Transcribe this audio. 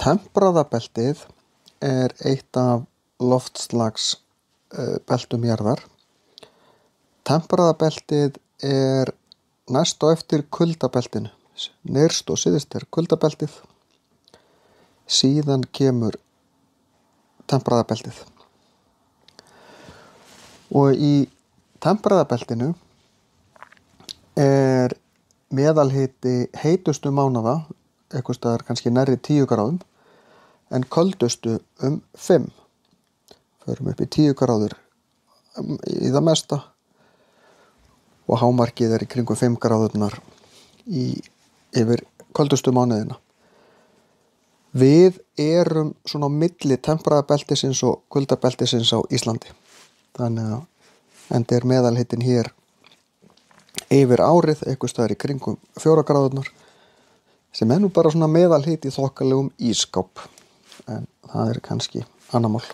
Tempraða beltið er eitt af loftslagsbeltum jarðar. Tempraða beltið er næst á eftir kuldabeltinu. Nyrst og syðst er kuldabeltið. Síðan kemur tempraða beltið. Og í tempraða beltinu er meðalhiti heitustu mánaða einhvers staðar kannski nærri 10 gráðum en köldustu 5. Förum upp í 10 gráður í það mesta og hámarkið er í kringum 5 gráðurnar yfir köldustu mánuðina. Við erum svona á milli tempraða beltisins og kuldabeltisins á Íslandi. Þannig að enda er meðalhitin hér yfir árið einhvers staðar í kringum 4 gráðurnar sem er nú bara svona meðalhiti í þokkalegum ísskáp en það er kannski annað mál.